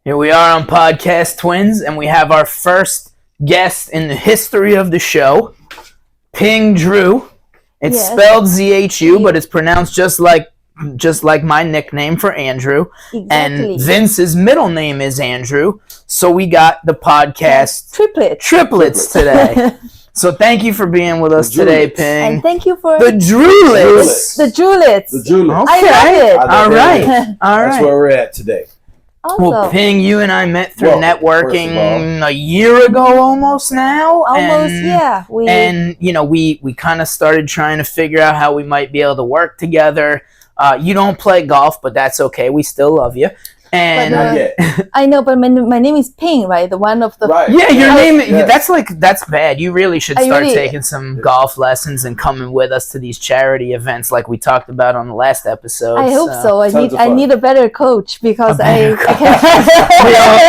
Here we are on Podcast Twins, and we have our first guest in the history of the show, Ping Zhu. It's spelled ZHU, but it's pronounced just like my nickname for Andrew. Exactly. And Vince's middle name is Andrew, so we got the podcast triplets today. So thank you for being with us today, Ping. And thank you for the Drulets. The Drulets. Okay. I love it. All right. That's where we're at today. Also, Well, Ping, you and I met through networking a year ago almost now. We kind of started trying to figure out how we might be able to work together. You don't play golf, but that's okay. We still love you. And I know, but my name is Ping, right? The one of the Yeah, your name. Yes. That's bad. You really should start taking some golf lessons and coming with us to these charity events, like we talked about on the last episode. I hope so. I need a better coach because I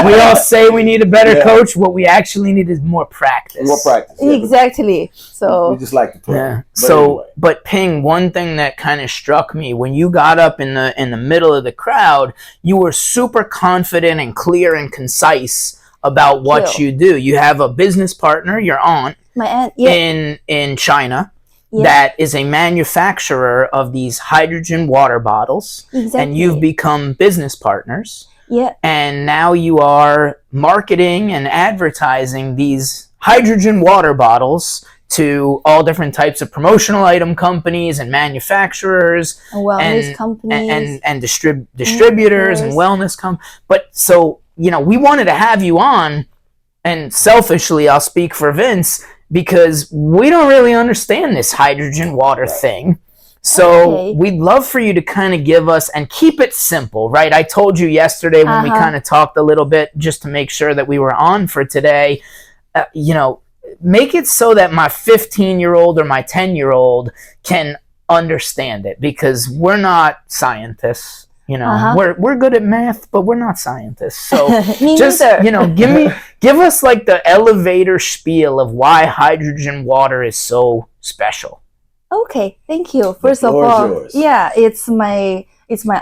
we all say we need a better coach. What we actually need is more practice. Exactly. So we just like to play. Yeah. But Ping, one thing that kind of struck me when you got up in the middle of the crowd, you were super confident and clear and concise about what you do. You have a business partner, your aunt, in China, that is a manufacturer of these hydrogen water bottles. Exactly. And you've become business partners. Yeah. And now you are marketing and advertising these hydrogen water bottles to all different types of promotional item companies and manufacturers and wellness companies and distributors and wellness But so, we wanted to have you on, and selfishly, I'll speak for Vince, because we don't really understand this hydrogen water thing. So we'd love for you to kind of give us, and keep it simple, right? I told you yesterday when we kind of talked a little bit, just to make sure that we were on for today, make it so that my 15-year-old or my 10-year-old can understand it, because we're not scientists. We're good at math, but we're not scientists. So just give us like the elevator spiel of why hydrogen water is so special. Okay, thank you. First of all, it's my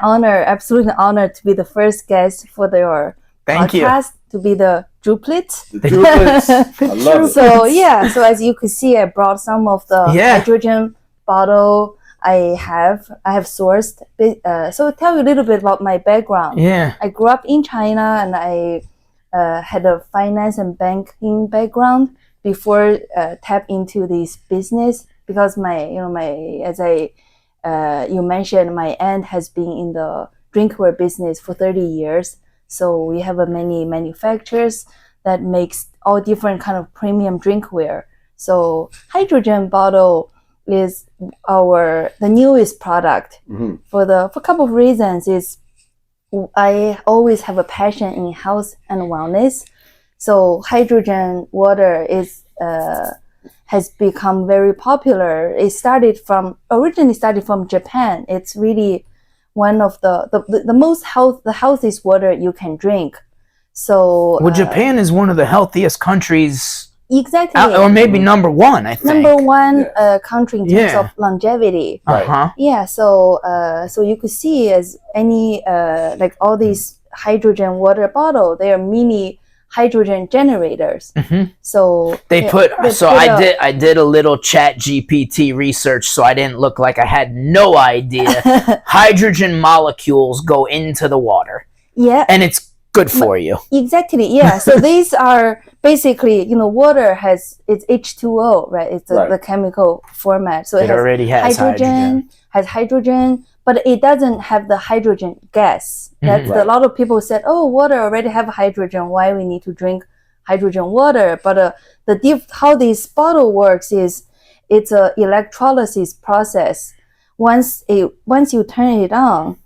honor, absolute honor, to be the first guest for your podcast. To be the Druplet. The Druplet. I love it. So as you could see, I brought some of the hydrogen bottle I have sourced. So tell you a little bit about my background. Yeah. I grew up in China, and I had a finance and banking background before tap into this business, because you mentioned, my aunt has been in the drinkware business for 30 years. So we have many manufacturers that makes all different kind of premium drinkware. So hydrogen bottle is the newest product. For a couple of reasons. Is I always have a passion in health and wellness. So hydrogen water has become very popular. It originally started from Japan. It's really one of the healthiest water you can drink. So Japan is one of the healthiest countries. Exactly. Or maybe number one, I think. Number one country in terms of longevity. Yeah. So you could see as any like all these hydrogen water bottle, they are mini hydrogen generators. So I did a little chat GPT research, so I didn't look like I had no idea. Hydrogen molecules go into the water. Yeah. And it's good for you. Exactly. Yeah. So these are basically, water it's H2O, right? It's the chemical format. So it already has hydrogen, but it doesn't have the hydrogen gas. That's a lot of people said, oh, water already have hydrogen. Why we need to drink hydrogen water? But how this bottle works is it's a electrolysis process. Once you turn it on,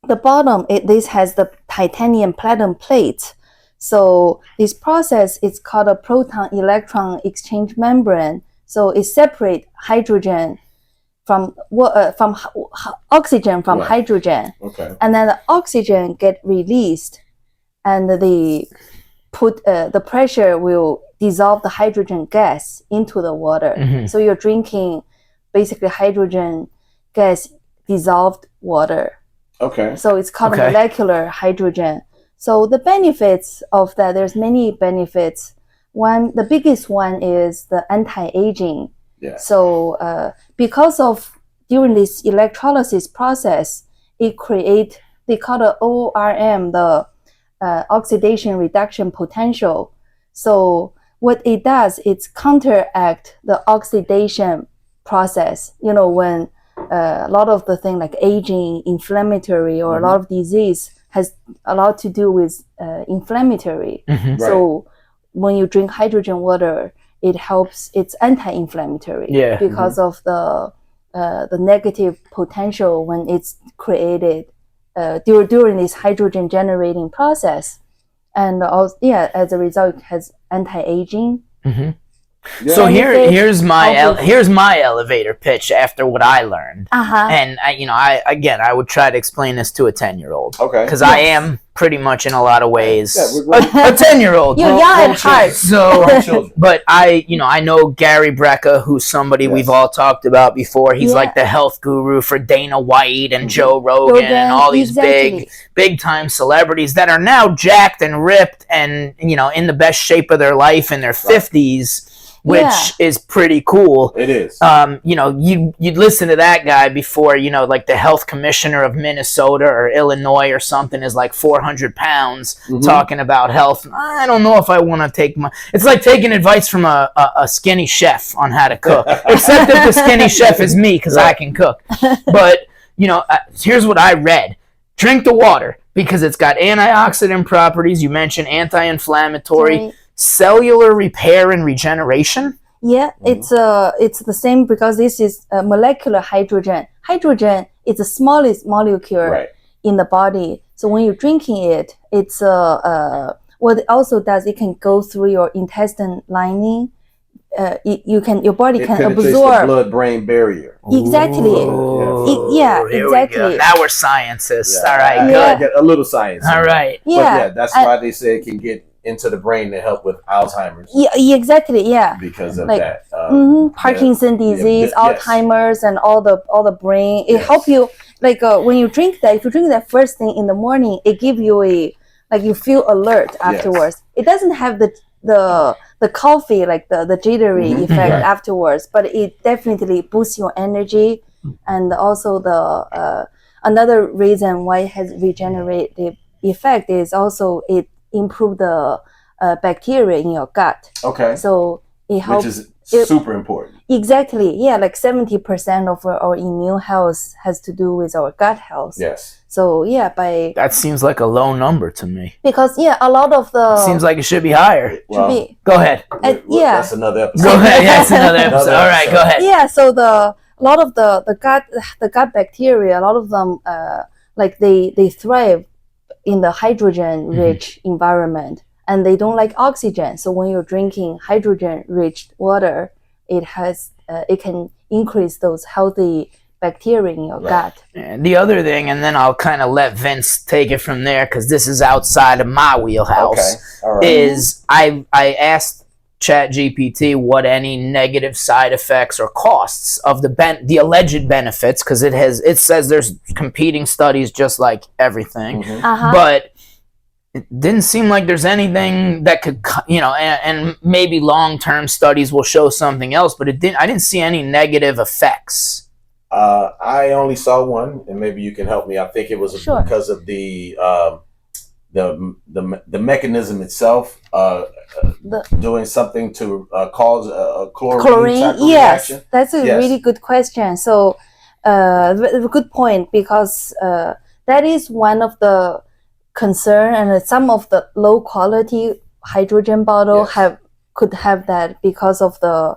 the bottom, this has the titanium platinum plate. So this process is called a proton-electron exchange membrane. So it separates hydrogen from oxygen from hydrogen. Okay. And then the oxygen get released, and the pressure will dissolve the hydrogen gas into the water. So you're drinking basically hydrogen gas dissolved water. Okay. So it's called molecular hydrogen. So the benefits of that, there's many benefits. The biggest one is the anti-aging. Yeah. So because of during this electrolysis process, it create, they call the ORM, the oxidation reduction potential. So what it does, it's counteract the oxidation process. You know, when a lot of the thing like aging, inflammatory, or a lot of disease has a lot to do with inflammatory. Mm-hmm. So when you drink hydrogen water, it helps. It's anti-inflammatory because of the negative potential when it's created during this hydrogen generating process, and also, as a result, it has anti-aging. Mm-hmm. Yeah. So here's my elevator pitch after what I learned, and I would try to explain this to a 10-year-old. Okay, because I am pretty much in a lot of ways a 10-year-old. You're young at heart. So, but I know Gary Brecka, who's somebody we've all talked about before. He's like the health guru for Dana White and Joe Rogan and all these big time celebrities that are now jacked and ripped and in the best shape of their life in their 50s. Which is pretty cool. It is. You'd listen to that guy before, like the health commissioner of Minnesota or Illinois or something is like 400 pounds talking about health. I don't know if I want to take it's like taking advice from a skinny chef on how to cook. Except if the skinny chef is me, because I can cook. But, here's what I read. Drink the water because it's got antioxidant properties. You mentioned anti-inflammatory. Cellular repair and regeneration. It's the same because this is molecular hydrogen. Hydrogen is the smallest molecule in the body. So when you're drinking it, it's what it also does, it can go through your intestine lining. Your body can absorb the blood-brain barrier. Exactly. Exactly. Now we're scientists. All right, good. Get a little science. All right. But that's why they say it can get into the brain to help with Alzheimer's. Exactly. Because of like, that. Parkinson's disease, Alzheimer's, and all the brain. It help you when you drink that. If you drink that first thing in the morning, it give you you feel alert afterwards. It doesn't have the coffee the jittery effect afterwards, but it definitely boosts your energy, and also the another reason why it has regenerative effect is also it improve the bacteria in your gut. Okay. So it helps. Which is super important. Exactly. Yeah, 70% of our immune health has to do with our gut health. Yes. So that seems like a low number to me. Because a lot of the seems like it should be higher. Go ahead. That's another episode. Go ahead. That's another episode. All right, go ahead. Yeah. So a lot of the gut bacteria, a lot of them they thrive in the hydrogen-rich environment, and they don't like oxygen. So when you're drinking hydrogen-rich water, it can increase those healthy bacteria in your gut. And the other thing, and then I'll kind of let Vince take it from there because this is outside of my wheelhouse. Okay. All right. Is I asked ChatGPT what any negative side effects or costs of the alleged benefits, because it says there's competing studies just like everything, but it didn't seem like there's anything that could and maybe long-term studies will show something else, but I didn't see any negative effects. I only saw one, and maybe you can help me. I think it was because of the mechanism itself doing something to cause a chlorine type of reaction. That's a really good question. So good point, because that is one of the concern, and some of the low quality hydrogen bottle could have that because of the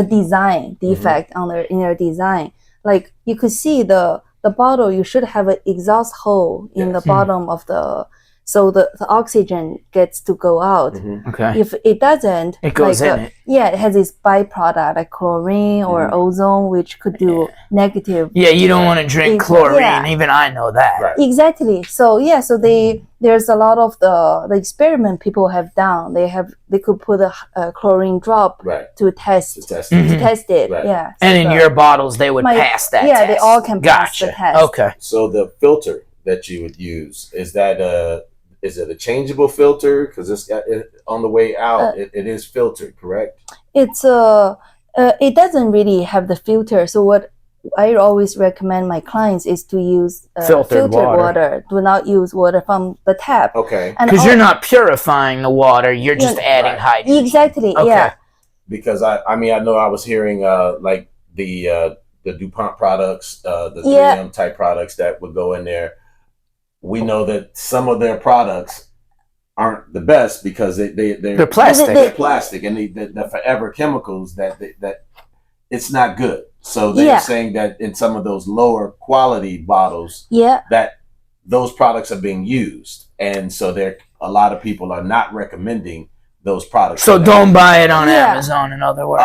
design defect in their design. Like you could see the bottle, you should have an exhaust hole in the bottom of the. so the oxygen gets to go out. Okay. If it doesn't, It goes in it. Yeah, it has this byproduct like chlorine or ozone, which could do negative. Yeah, you don't want to drink chlorine. Even I know that. Right. Exactly. So yeah, so there's a lot of the experiment people have done. They could put a chlorine drop to test it. Right. Yeah. So and in your bottles, they would pass that. Yeah, test. they all can pass the test. Okay. So the filter that you would use, is it a changeable filter? Because it's got on the way out, it is filtered, correct? It's it doesn't really have the filter. So what I always recommend my clients is to use filtered water. Do not use water from the tap. Okay. Because you're not purifying the water, you're just adding hydrogen. Exactly. Okay. Yeah. Because I know I was hearing like the DuPont products, the 3M type products that would go in there. We know that some of their products aren't the best because they're plastic. They're plastic, and the forever chemicals that it's not good. So they're saying that in some of those lower quality bottles, that those products are being used, and so a lot of people are not recommending those products. So don't buy it on Amazon, in other words.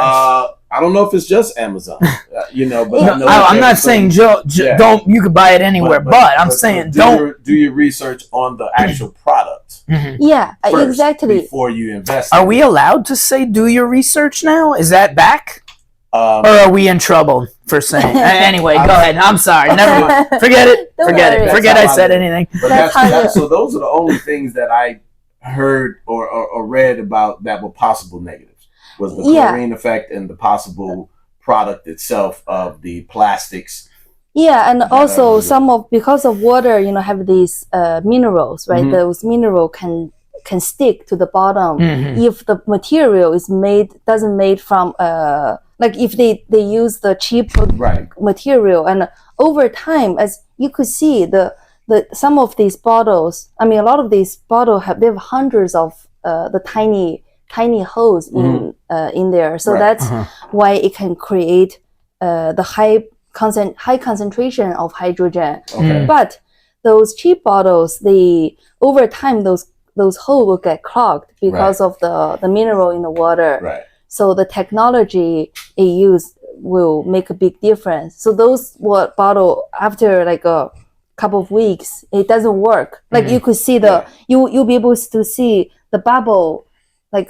I don't know if it's just Amazon, but I'm not saying don't. You could buy it anywhere, but I'm saying don't do your research on the actual product. Yeah, exactly. Before you invest. Are we allowed to say do your research now? Is that back? Or are we in trouble for saying? Anyway, go ahead. I'm sorry. Never mind. Forget it. Forget I said anything. But so those are the only things that I heard or read about that were possible negatives. Was the chlorine effect and the possible product itself of the plastics. Yeah, and also because of water, have these minerals, right? Those minerals can stick to the bottom if the material doesn't made from like if they use the cheap material, and over time, as you could see, the some of these bottles, a lot of these bottles they have hundreds of the tiny holes in there, so that's why it can create the high concentration of hydrogen. But those cheap bottles, over time those holes will get clogged because of the mineral in the water. So the technology it used will make a big difference. So those bottle after like a couple of weeks, it doesn't work. Like you could see you'll be able to see the bubble, like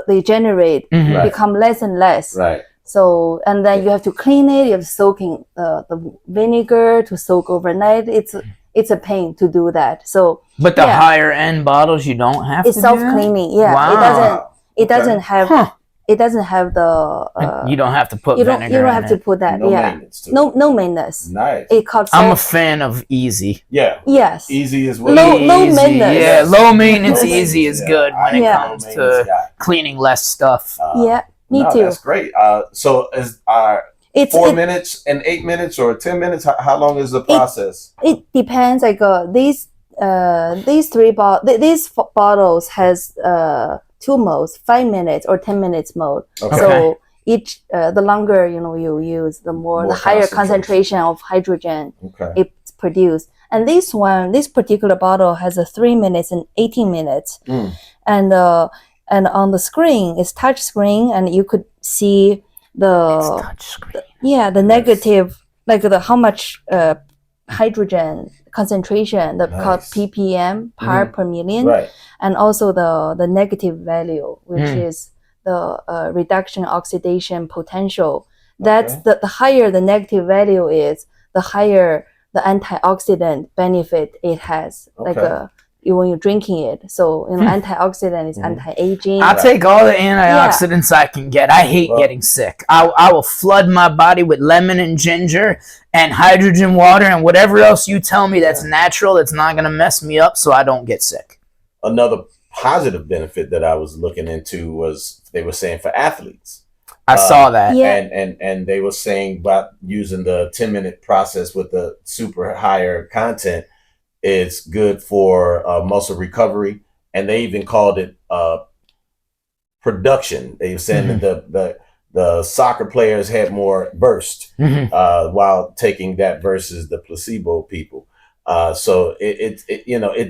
they generate become less and less. So and then you have to clean it. You have to soak in the vinegar to soak overnight. It's a pain to do that. So but the higher end bottles you don't have. It's self cleaning. Yeah, wow. It doesn't have. It doesn't have the. You don't have to put vinegar. You don't have to put that. No maintenance. Nice. I'm a fan of easy. Yeah. Yes. Easy is well. Low maintenance. Yeah, low maintenance. Easy is good when it comes to cleaning less stuff. Me too. That's great. So is it's 4 minutes and 8 minutes or 10 minutes? How long is the process? It depends. Like these bottles has 2 modes, 5 minutes or 10 minutes mode. So each the longer you use, the more the higher concentration of hydrogen it's produced. And this particular bottle has a 3 minutes and 18 minutes. And on the screen, it's touch screen, and you could see the negative, like how much hydrogen concentration, called ppm part per million, and also the negative value, which is the reduction oxidation potential. That's the higher the negative value is, the higher the antioxidant benefit it has. Like when you're drinking it. So antioxidant is anti-aging. I'll take all the antioxidants I can get. I hate getting sick. I will flood my body with lemon and ginger and hydrogen water and whatever else you tell me that's natural, that's not going to mess me up so I don't get sick. Another positive benefit that I was looking into was they were saying for athletes. I saw that. And they were saying about using the 10-minute process with the super higher content is good for muscle recovery, and they even called it production. They were saying that the soccer players had more burst while taking that versus the placebo people. So it's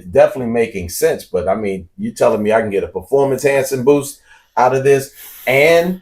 definitely making sense. But I mean, you telling me I can get a performance enhancing boost out of this and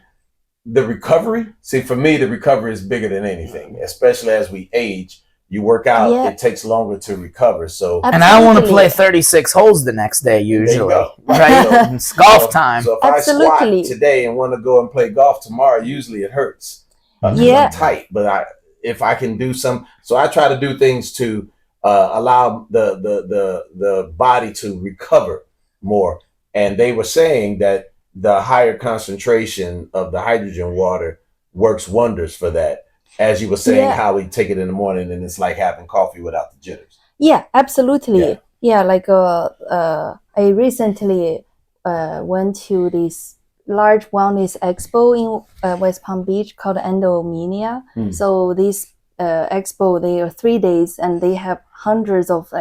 the recovery? See, for me, the recovery is bigger than anything, especially as we age. You work out, it takes longer to recover. So, and I want to play 36 holes the next day usually. Right? It's golf time. So if I squat today and want to go and play golf tomorrow, usually it hurts. I'm tight, but if I can do some, so I try to do things to allow the body to recover more. And they were saying that the higher concentration of the hydrogen water works wonders for that. As you were saying, how we take it in the morning and it's like having coffee without the jitters. Yeah, absolutely. Yeah, like I recently went to this large wellness expo in West Palm Beach called Endomania. So this expo, they are 3 days and they have hundreds of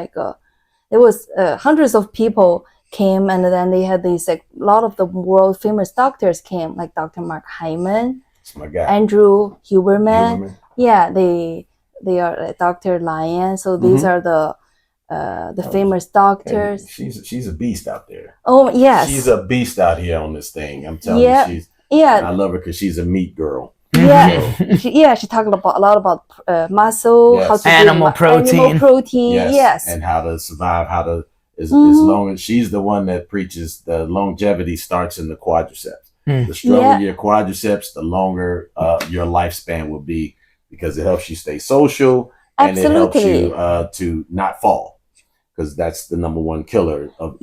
hundreds of people came, and then they had these a lot of the world famous doctors came, like Dr. Mark Hyman, Andrew Huberman. Yeah, they are Dr. Lyon. So these are the famous doctors. She's a beast out there. Oh yes, she's a beast out here on this thing. I'm telling you, I love her because she's a meat girl. Yeah, she talked a lot about muscle, how to animal protein. Yes, and how to survive, how to as long as she's the one that preaches the longevity starts in the quadriceps. The stronger your quadriceps, the longer your lifespan will be, because it helps you stay social and it helps you to not fall, because that's the number one killer of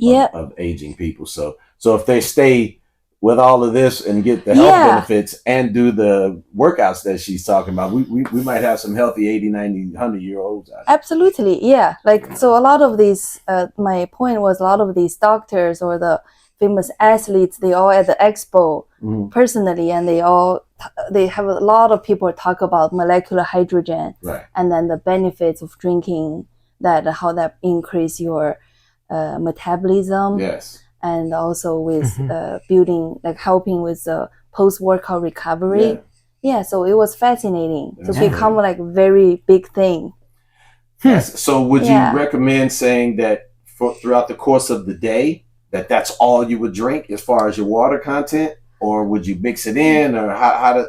aging people. So if they stay with all of this and get the health benefits and do the workouts that she's talking about, we might have some healthy 80, 90, 100-year-olds out there. Absolutely, yeah. Like, so a lot of these, my point was a lot of these doctors or the famous athletes, they all at the expo personally, and they have a lot of people talk about molecular hydrogen and then the benefits of drinking that, how that increase your metabolism. Yes. And also with building, like helping with the post-workout recovery. Yeah, so it was fascinating to become like a very big thing. Yes. So would you recommend saying that throughout the course of the day, that's all you would drink as far as your water content? Or would you mix it in, or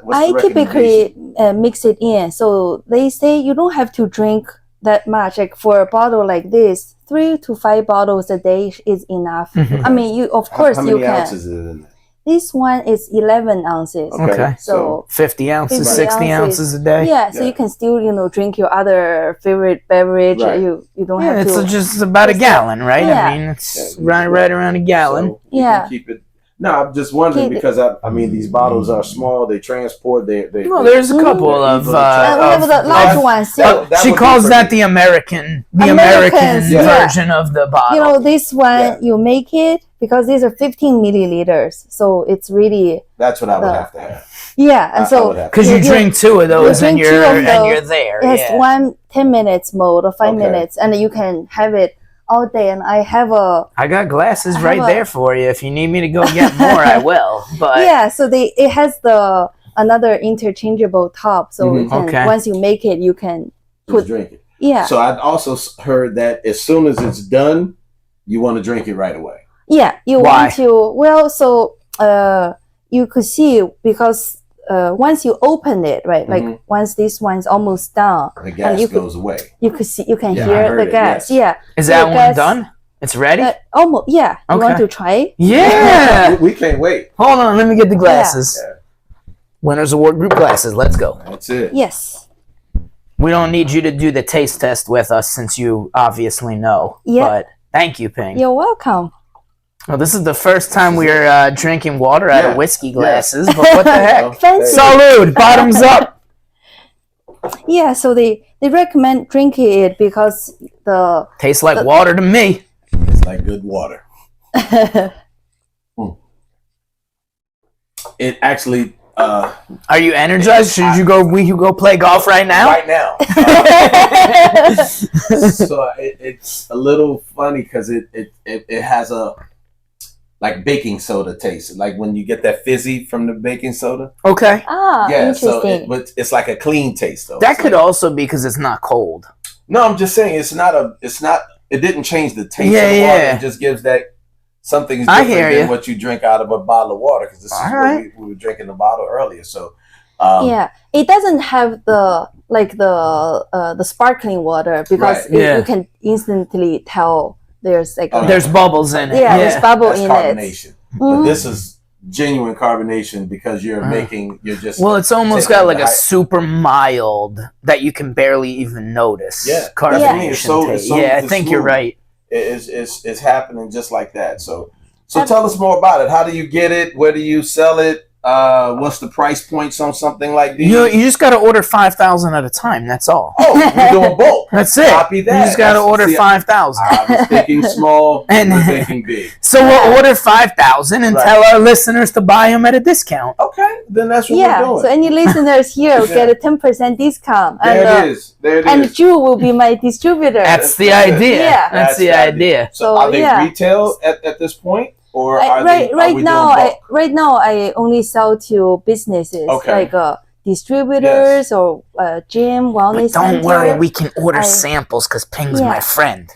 what's the typically mix it in. So they say you don't have to drink that much. Like for a bottle like this, 3 to 5 bottles a day is enough. I mean, you of course how you many can. Ounces is it in there? This one is 11 ounces. Okay. So 50 ounces, 60 ounces a day. Yeah, so you can still, drink your other favorite beverage. Right. You don't have to. It's just about a gallon, right? I mean, it's right around a gallon. So you can keep it. No, I'm just wondering because I mean these bottles are small. They transport. Well, there's a couple of. we have the large ones. She calls that the American version of the bottle. This one you make it because these are 15 milliliters, so it's really. That's what I would have to have. Yeah, and so because you drink 2 of those and you're there. It's 1 10 minutes mode or 5 minutes, and you can have it all day. And I got glasses right there for you. If you need me to go get more, I will. But so it has another interchangeable top, so you can, once you make it, you can drink it. Yeah. So I'd also heard that as soon as it's done, you want to drink it right away. Yeah, you want to. Well, so you could see because once you open it, right, like once this one's almost done, the gas goes away. You can hear the gas. Yeah. Is that one done? It's ready? Almost. Yeah. You want to try it? Yeah. We can't wait. Hold on. Let me get the glasses. Yeah. Winners Award Group glasses. Let's go. That's it. Yes. We don't need you to do the taste test with us since you obviously know. Yeah. But thank you, Ping. You're welcome. Well, this is the first time we're drinking water out of whiskey glasses, but what the heck? Fancy. Salud! Bottoms up! Yeah, so they recommend drinking it because tastes like water to me. It's like good water. It actually... Are you energized? We could go play golf right now? Right now. So it's a little funny because it has a... like baking soda taste, like when you get that fizzy from the baking soda. Okay. Interesting. So it's like a clean taste though. That could also be because it's not cold. No, I'm just saying it didn't change the taste Yeah, of the water. yeah. It just gives that something's I different hear than you. what you drink out of a bottle of water, because this is All what right. we were drinking the bottle earlier. So Yeah, it doesn't have the sparkling water because Right. Yeah. you can instantly tell there's like Oh, There's bubbles in it. yeah, there's bubble that's in carbonation. it. But Mhm. this is genuine carbonation because you're just Well, it's almost taking got like the a super mild that you can barely even notice. Yeah. Carbonation It's so- taste. it's so- Yeah, I it's think you're smooth. right. it's happening just like that. So tell us more about it. How do you get it? Where do you sell it? What's the price points on something like these? You just got to order 5,000 at a time. That's all. Oh, you're doing bulk. That's it. Copy that. You just got to order See, 5,000. I was thinking small and we're thinking big. So we'll order 5,000 and Right. tell our listeners to buy them at a discount. Okay, then that's what Yeah, we're doing. so any listeners here will get a 10% discount. There it is. There it And is. Drew will be my distributor. That's the That's it. idea. Yeah. That's the idea. So are they retail at this point? Or are we now, doing bulk? right now, I only sell to businesses Okay. like distributors or gym, wellness But don't center. worry, we can order samples because Ping's my friend.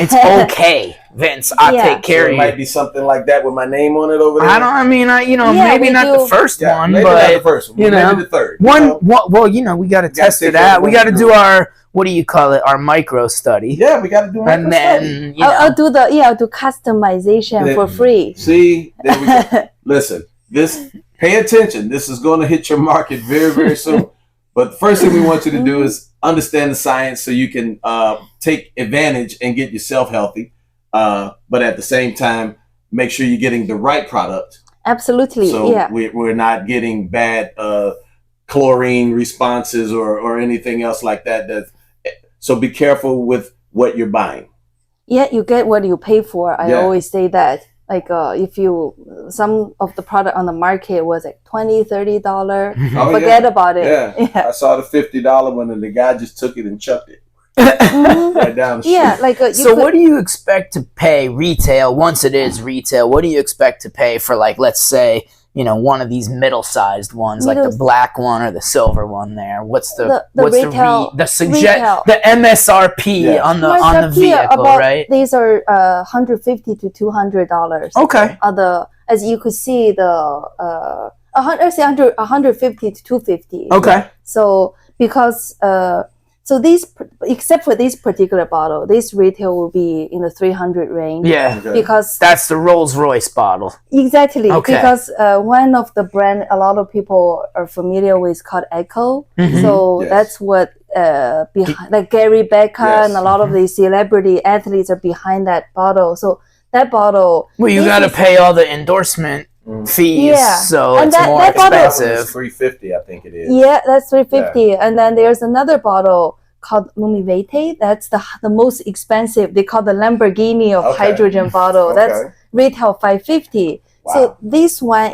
It's okay, Vince. I'll take care So of it you. might be something like that with my name on it over there. Maybe we not do. the first one, maybe but not the first one. you know, Maybe the third. we got to test take it care of out. We what got to we do do. our, what do you call it? Our micro study. Yeah, we got to do And microscope. then, I'll do customization for free. See, there we go. Listen, pay attention. This is going to hit your market very, very soon. But the first thing we want you to do is understand the science so you can take advantage and get yourself healthy. But at the same time, make sure you're getting the right product. Absolutely, So yeah. we're not getting bad chlorine responses or anything else like that. So be careful with what you're buying. Yeah, you get what you pay for. I Yeah. always say that. Like if some of the product on the market was like $20-$30, Oh, forget about it. Yeah. I saw the $50 one and the guy just took it and chucked it Mhm. right down the street. Yeah, like What do you expect to pay retail once it is retail? What do you expect to pay for, like, let's say, one of these middle-sized ones, like the black one or the silver one there? What's the retail, the MSRP on the vehicle, right? These are $150 to $200. Okay. As you could see, $150 to $250. Okay. So because so these, except for this particular bottle, this retail will be in the 300 range. Yeah. Okay. Because That's the Rolls-Royce bottle. exactly. Okay. Because one of the brand a lot of people are familiar with called Echo. Mhm. So Yes. that's what behind, like Gary Becker Yes. and a lot of these celebrity athletes are behind that bottle. So that bottle. Well, you this got to is- pay all the endorsement fees, Yeah. so And it's that- more that bottle- expensive. $350, I think it is. Yeah, that's 350. And then there's another bottle called Lumivete. That's the most expensive. They call the Lamborghini of Okay. hydrogen bottle. That's retail 550. Wow. So this one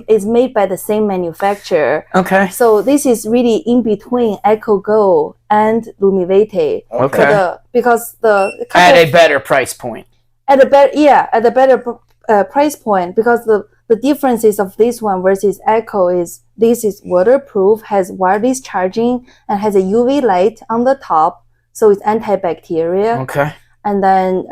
is made by the same manufacturer. Okay. So this is really in between Echo Go and Lumivete. Okay. Because At a better price point. at a better price point, because the differences of this one versus Echo is this is waterproof, has wireless charging, and has a UV light on the top, so it's antibacterial. Okay. And then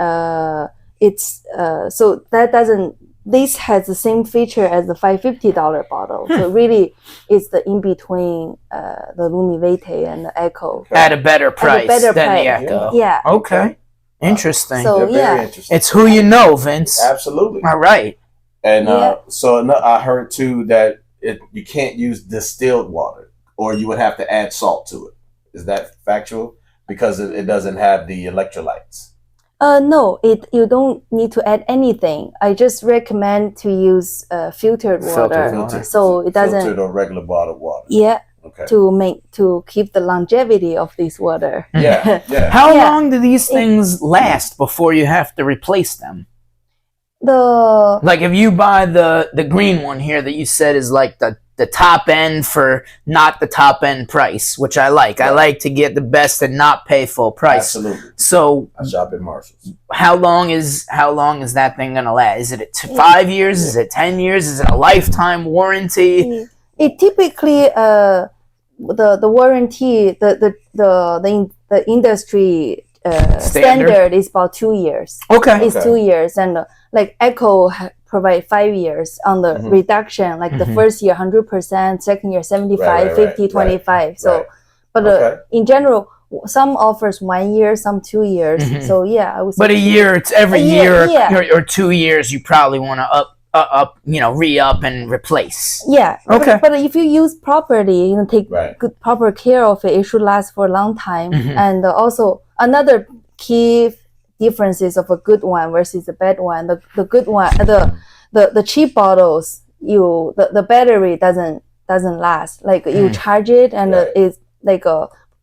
it's so that doesn't. This has the same feature as the $550 bottle. So really, it's the in between the Lumivete and the Echo. At a better price better than price. the Echo. Yeah. Okay. Interesting. So- They're very yeah. interesting. It's who you know, Vince. Absolutely. All right. And Yeah. I heard too that you can't use distilled water, or you would have to add salt to it. Is that factual? Because it doesn't have the electrolytes. No, you don't need to add anything. I just recommend to use filtered water, water. so it doesn't. Filtered or regular bottled water. Yeah, Okay. to keep the longevity of this water. Yeah. Yeah. How Yeah. long do these things last before you have to replace them? The Like if you buy the green one here that you said is like the top end for not the top end price, which I like. I Right. like to get the best and not pay full price. Absolutely. So I shop at Marshall's. how long is that thing gonna last? Is it 5 years? Is it 10 years? Is it a lifetime warranty? it typically the warranty the the industry standard is about 2 years. Okay. It's 2 years, and like Echo provide 5 years on the reduction. Like the first year 100%, second year 75, 50, 25. So, but in general, some offers 1 year, some 2 years. So yeah, I would say. But a year, it's every year or 2 years. You probably want to re-up and replace. Yeah. Okay. But if you use properly, take good proper care of it, it should last for a long time. And also another key differences of a good one versus a bad one. The good one, the cheap bottles, the battery doesn't last. Like you charge it and it's like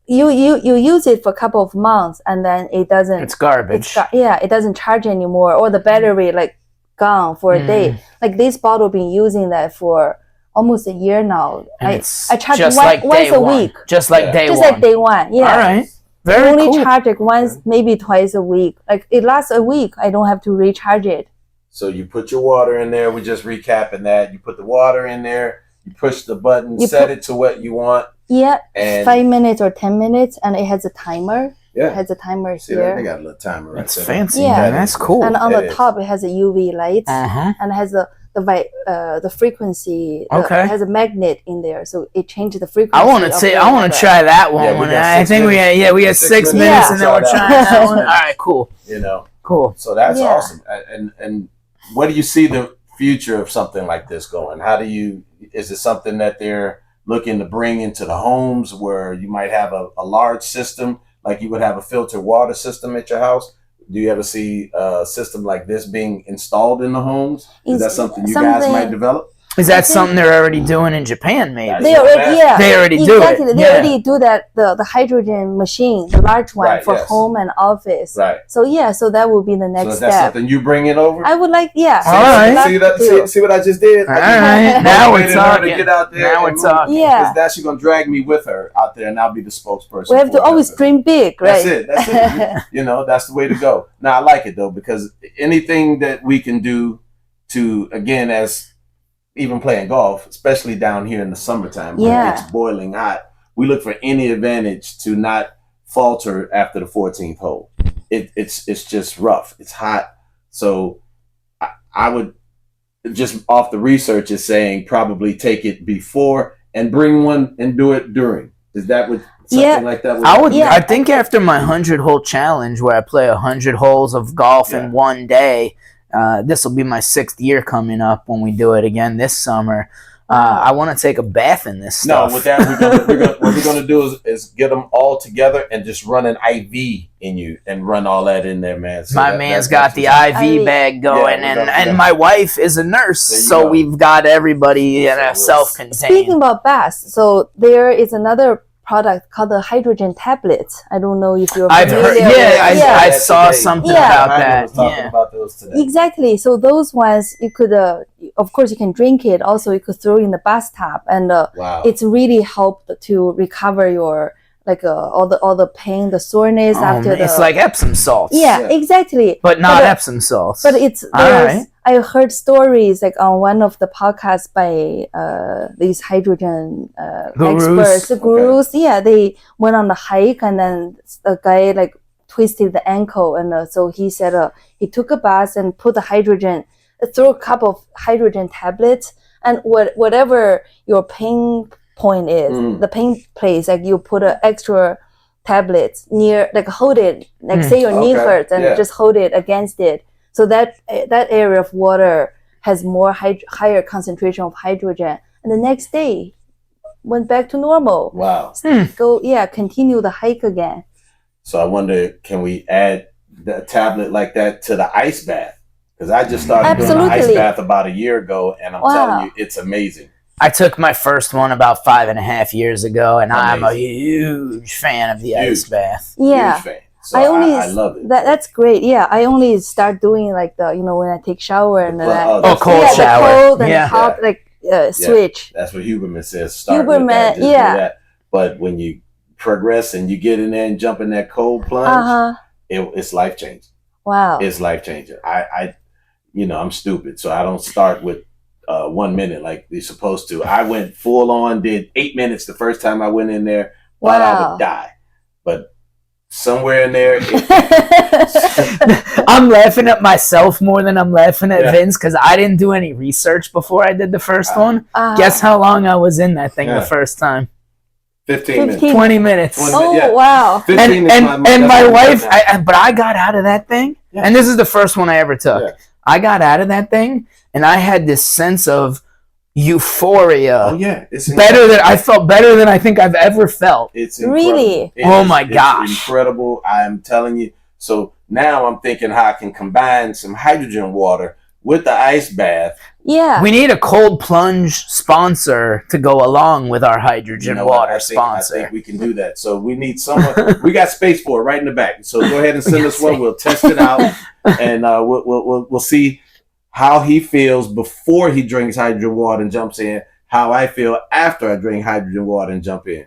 you use it for a couple of months and then it doesn't. It's garbage. It doesn't charge anymore, or the battery like gone for a day. Like this bottle, been using that for almost a year now. I charge just once a week. Just like day one. Just like day one. Yeah. All right. Very only cool. charge it once, maybe twice a week. Like it lasts a week. I don't have to recharge it. So you put your water in there. We're just recapping that. You put the water in there. You push the button. Set it to what you want. Yeah. And 5 minutes or 10 minutes, and it has a timer. Yeah. It has a timer See here. That? They got a little timer right That's there. fancy. Yeah. Man. That's cool. And on the top, it has a UV light. And it has the frequency. It has a magnet in there, so it changes the frequency. I want to try that one. I think we had 6 minutes, and then we're trying that one. All right, cool. Cool. So that's awesome. And what do you see the future of something like this going? Is it something that they're looking to bring into the homes where you might have a large system, like you would have a filtered water system at your house? Do you ever see a system like this being installed in the homes? Is that something you guys might develop? Is that something they're already doing in Japan? Maybe they already do it. They already do that. The hydrogen machine, the large one for home and office. Right. So so that will be the next step. So that's something you bring it over. I would like. All right. See what I just did. All right. Now we're talking. Get out there. Now we're talking. Yeah. Because now she's gonna drag me with her out there, and I'll be the spokesperson. We have to always dream big, right? That's it. That's the way to go. Now I like it though, because anything that we can do to, again, as even playing golf, especially down here in the summertime when it's boiling hot, we look for any advantage to not falter after the 14th hole. It's just rough. It's hot. So I would, just off the research, is saying probably take it before and bring one and do it during. Is that what something like that would I think after my 100-hole challenge, where I play 100 holes of golf in one day, this will be my 6th year coming up when we do it again this summer. I want to take a bath in this stuff. No, with that, what we're going to do is get them all together and just run an IV in you and run all that in there, man. So my man's got the IV bag going, and my wife is a nurse, so we've got everybody self-contained. Speaking about baths, so there is another product called the hydrogen tablets. I don't know if you're familiar. I've heard. I saw something about that. About those today. Exactly. So those ones you could, of course, you can drink it. Also, you could throw in the bathtub, and it's really helped to recover your all the pain, the soreness after it's like Epsom salts. Yeah, exactly. But not Epsom salts. But I heard stories like on one of the podcasts by these hydrogen experts, gurus. Yeah, they went on the hike, and then the guy twisted the ankle, and so he said he took a bath and put the hydrogen, threw a cup of hydrogen tablets, and whatever your pain point is, the pain place, you put an extra tablets near, hold it, say your knee hurts, and just hold it against it. So that area of water has more higher concentration of hydrogen, and the next day went back to normal. Wow. Continue the hike again. So I wonder, can we add the tablet like that to the ice bath? Because I just started doing the ice bath about a year ago, and I'm telling you, it's amazing. I took my first one about 5.5 years ago, and I'm a huge fan of the ice bath. Yeah. Huge fan. So I love it. That's great. Yeah, I only start doing when I take shower and cold shower. Cold and hot switch. That's what Huberman says. Start Huberman, with that, do that. But when you progress and you get in there and jump in that cold plunge, it's life changing. Wow, it's life changing. I'm stupid, so I don't start with 1 minute like you're supposed to. I went full on, did 8 minutes the first time I went in there. Thought I would die, but somewhere in there. I'm laughing at myself more than I'm laughing at Vince because I didn't do any research before I did the first one. Guess how long I was in that thing the first time? 15 minutes. 20 minutes. Wow. And my wife, but I got out of that thing, and this is the first one I ever took. Yeah. I got out of that thing, and I had this sense of euphoria. Oh yeah, it's I felt better than I think I've ever felt. It's incredible. Really. My gosh, it's incredible! I'm telling you. So now I'm thinking how I can combine some hydrogen water with the ice bath. Yeah, we need a cold plunge sponsor to go along with our hydrogen water sponsor. I think we can do that. So we need someone. We got space for it right in the back. So go ahead and send us one. We'll test it out, and we'll see how he feels before he drinks hydrogen water and jumps in, how I feel after I drink hydrogen water and jump in.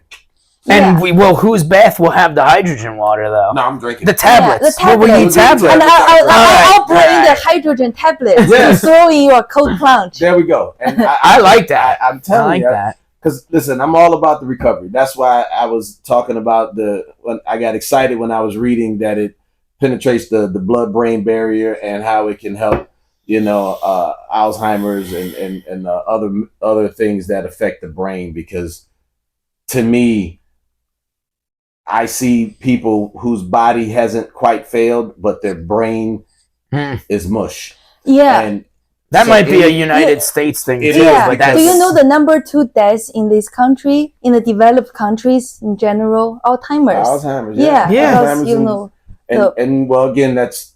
And whose bath will have the hydrogen water though? No, I'm drinking the tablets. Yeah, the tablets. Well, we need tablets. And I'll bring the hydrogen tablets to throw in your cold plunge. There we go. And I like that. I'm telling you that. Because listen, I'm all about the recovery. That's why I was talking about when I got excited when I was reading that it penetrates the blood-brain barrier and how it can help. Alzheimer's and other things that affect the brain, because to me, I see people whose body hasn't quite failed, but their brain is mush. Yeah. And that might be a United States thing too. Yeah. Do you know the number 2 deaths in this country, in the developed countries in general? Alzheimer's. Alzheimer's, yeah. Alzheimer's Because, and well, again, that's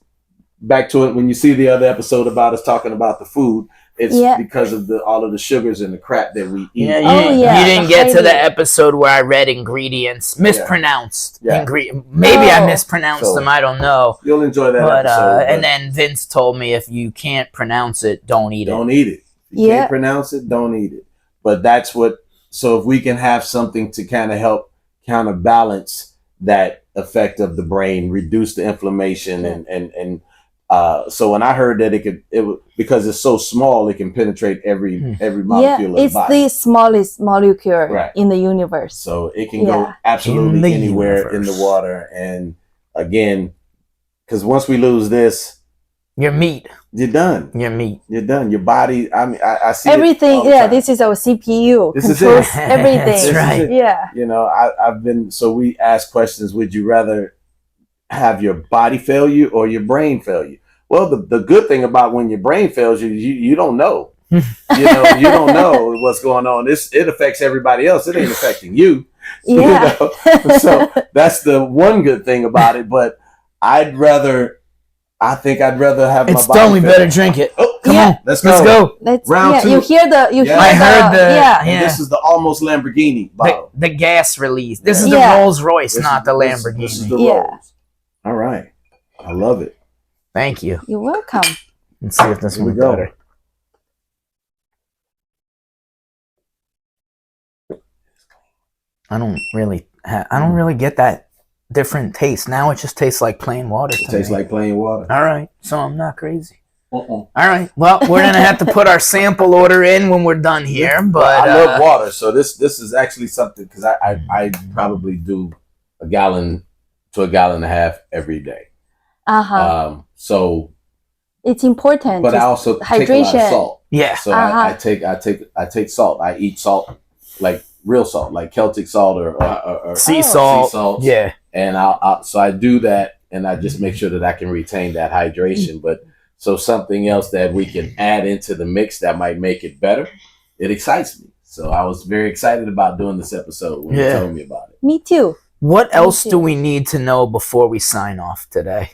back to it when you see the other episode about us talking about the food. It's because of all of the sugars and the crap that we eat. You didn't get to the episode where I read ingredients mispronounced. Maybe I mispronounced them. I don't know. You'll enjoy that episode. And then Vince told me if you can't pronounce it, don't eat it. Don't eat it. If you can't pronounce it, don't eat it. But that's what. So if we can have something to kind of help counterbalance that effect of the brain, reduce the inflammation, and so when I heard that because it's so small, it can penetrate every molecule of the body. It's the smallest molecule in the universe. So it can go absolutely anywhere in the water. And again, because once we lose this, your meat. You're done. Your meat. You're done. Your body. I mean, I see everything. This is our CPU. This controls is everything. That's right. Yeah. I've been. So we ask questions. Would you rather have your body fail you or your brain fail you? Well, the good thing about when your brain fails you, you don't know. You don't know what's going on. It affects everybody else. It ain't affecting you. Yeah. So that's the one good thing about it. But I think I'd rather have my body. It's done. We better drink it. Oh, come on. Let's go. Round 2. You hear the. I heard the. And this is the almost Lamborghini bottle. The gas release. This is the Rolls Royce, not the Lamborghini. This is the Rolls. All right. I love it. Thank you. You're welcome. Let's see if this one's better. I don't really get that different taste. Now it just tastes like plain water. It tastes like plain water. All right. So I'm not crazy. All right. Well, we're going to have to put our sample order in when we're done here. But I love water. So this is actually something, because I probably do a gallon to a gallon and a half every day. So it's important. But I also take a lot of salt. Yeah. So I take salt. I eat salt, like real salt, like Celtic salt or sea salt. Sea salt. Yeah. And so I do that, and I just make sure that I can retain that hydration. But so something else that we can add into the mix that might make it better, it excites me. So I was very excited about doing this episode when you told me about it. Me too. What else do we need to know before we sign off today?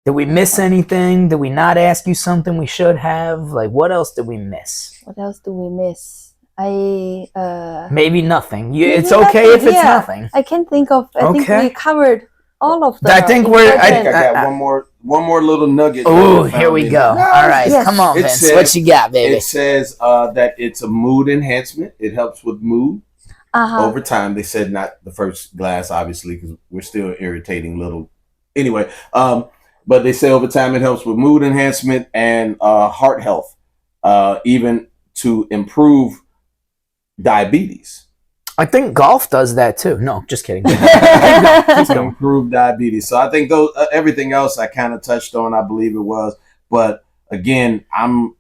Did we miss anything? Did we not ask you something we should have? Like, what else did we miss? What else do we miss? Maybe nothing. It's okay if it's nothing. I can't think of. I think we covered all of them. I think I got one more little nugget. Oh, here we go. All right, come on, Vince. What you got, baby? It says that it's a mood enhancement. It helps with mood over time. They said not the first glass, obviously, because we're still irritating little. Anyway, but they say over time it helps with mood enhancement and heart health, even to improve diabetes. I think golf does that too. No, just kidding. To improve diabetes. So I think those everything else I kind of touched on, I believe it was. But again, I'm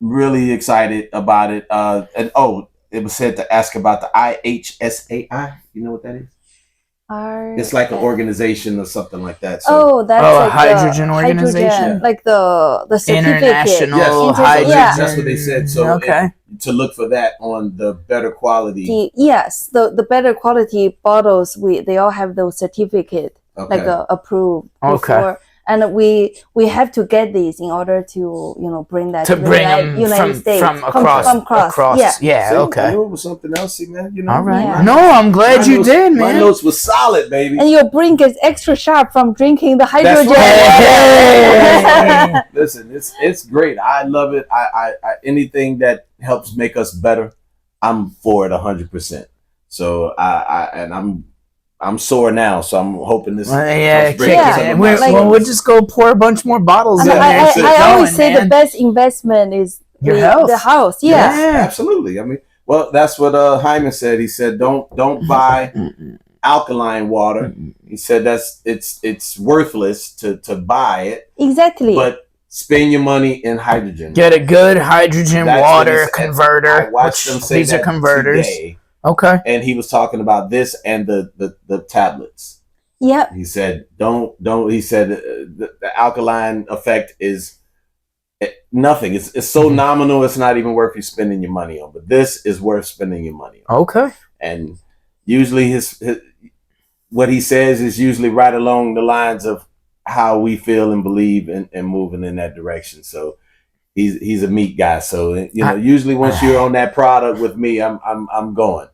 really excited about it. And it was said to ask about the IHSAI. You know what that is? It's like an organization or something like that. So, that's a like hydrogen organization, like the certificate. International hydrogen. That's what they said. So to look for that on the better quality. The better quality bottles. They all have those certificate, like approved. Before. And we have to get these in order to bring that to the United States from across. Yeah. See, okay. I knew it was something else, man. All right. Yeah. No, I'm glad you did, man. My notes was solid, baby. And your brain gets extra sharp from drinking the hydrogen. Right. Listen, it's great. I love it. I anything that helps make us better, I'm for it 100%. So I'm sore now, so I'm hoping this. We'll just go pour a bunch more bottles in there. I always say the best investment is your health. The house. Yeah, absolutely. I mean, well, that's what Hyman said. He said, "Don't buy alkaline water." He said it's worthless to buy it. Exactly. But spend your money in hydrogen. Get a good hydrogen water converter. I watched them say these that are converters. Today. Okay. And he was talking about this and the tablets. Yep. He said, don't. He said the alkaline effect is nothing. It's so nominal. It's not even worth you spending your money on. But this is worth spending your money on. Okay. And usually his what he says is usually right along the lines of how we feel and believe and moving in that direction. So he's a meat guy. So usually once you're on that product with me, I'm going.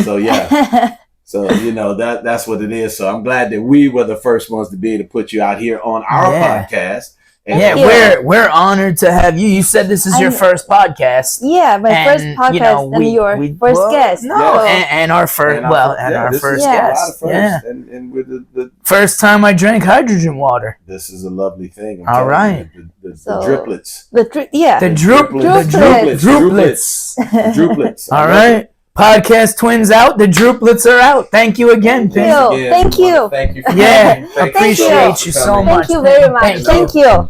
So yeah. So that's what it is. So I'm glad that we were the first ones to be able to put you out here on our podcast. And we're honored to have you. You said this is your first podcast. Yeah, my first podcast and your first guest. No, and our first guest. Yeah, and with the first time I drank hydrogen water. This is a lovely thing. All right, the driplets. The driplets. All right. Podcast twins out. The driplets are out. Thank you again, Ping. Thank you. Thank you. Appreciate you so much. Thank you very much. Thank you.